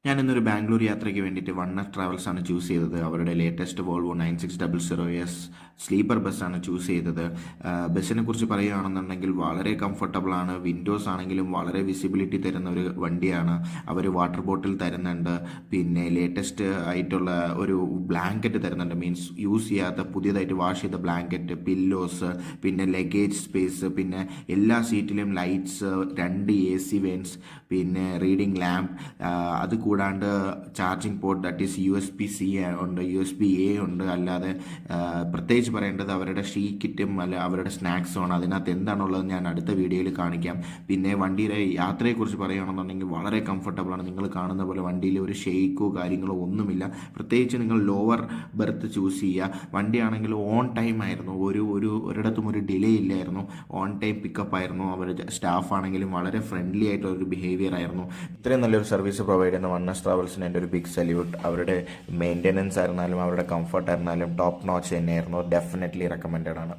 ഞാനിന്നൊരു ബാംഗ്ലൂർ യാത്രയ്ക്ക് വേണ്ടിയിട്ട് oner travels ആണ് ചൂസ് ചെയ്തത്. അവരുടെ ലേറ്റസ്റ്റ് വോൾവോ 9600S സ്ലീപ്പർ ബസ്സാണ് ചൂസ് ചെയ്തത്. ബസ്സിനെ കുറിച്ച് പറയുകയാണെന്നുണ്ടെങ്കിൽ വളരെ കംഫർട്ടബിൾ ആണ്. വിൻഡോസ് ആണെങ്കിലും വളരെ വിസിബിലിറ്റി തരുന്ന ഒരു വണ്ടിയാണ്. അവർ വാട്ടർ ബോട്ടിൽ തരുന്നുണ്ട്. പിന്നെ ലേറ്റസ്റ്റ് ആയിട്ടുള്ള ഒരു ബ്ലാങ്കറ്റ് തരുന്നുണ്ട്. മീൻസ് യൂസ് ചെയ്യാത്ത പുതിയതായിട്ട് വാഷ് ചെയ്ത ബ്ലാങ്കറ്റ്, പില്ലോസ്, പിന്നെ ലഗേജ് സ്പേസ്, പിന്നെ എല്ലാ സീറ്റിലും ലൈറ്റ്സ്, 2 AC വെൻസ്, പിന്നെ റീഡിംഗ് ലാമ്പ്, അത് കൂടാണ്ട് charging port that is USB-C ഉണ്ട്, USB-A ഉണ്ട്. അല്ലാതെ പ്രത്യേകിച്ച് പറയേണ്ടത് അവരുടെ ഷീ കിറ്റും അല്ല അവരുടെ സ്നാക്സും ആണ്. അതിനകത്ത് എന്താണുള്ളത് ഞാൻ അടുത്ത വീഡിയോയിൽ കാണിക്കാം. പിന്നെ വണ്ടിയുടെ യാത്രയെക്കുറിച്ച് പറയുകയാണെന്നുണ്ടെങ്കിൽ വളരെ കംഫർട്ടബിളാണ്. നിങ്ങൾ കാണുന്ന പോലെ വണ്ടിയിൽ ഒരു ഷെയ്ക്കോ കാര്യങ്ങളോ ഒന്നുമില്ല. പ്രത്യേകിച്ച് നിങ്ങൾ ലോവർ ബെർത്ത് ചൂസ് ചെയ്യുക. വണ്ടിയാണെങ്കിൽ ഓൺ ടൈം ആയിരുന്നു. ഒരിടത്തും ഒരു ഡിലേ ഇല്ലായിരുന്നു. ഓൺ ടൈം പിക്കപ്പ് ആയിരുന്നു. അവരുടെ സ്റ്റാഫ് ആണെങ്കിലും വളരെ ഫ്രണ്ട്ലി ആയിട്ടുള്ള ഒരു ബിഹേവിയർ ആയിരുന്നു. ഇത്രയും നല്ലൊരു സർവീസ് പ്രൊവൈഡ് ചെയ്യുന്ന വണ്ണസ് ട്രാവൽസിന് എൻ്റെ ഒരു ബിഗ് സല്യൂട്ട്. അവരുടെ മെയിൻ്റെനൻസ് ആയിരുന്നാലും അവരുടെ കംഫർട്ട് ആയിരുന്നാലും ടോപ്പ് നോച്ച് തന്നെയായിരുന്നു. ഡെഫിനറ്റ്ലി റെക്കമെൻഡഡ് ആണ്.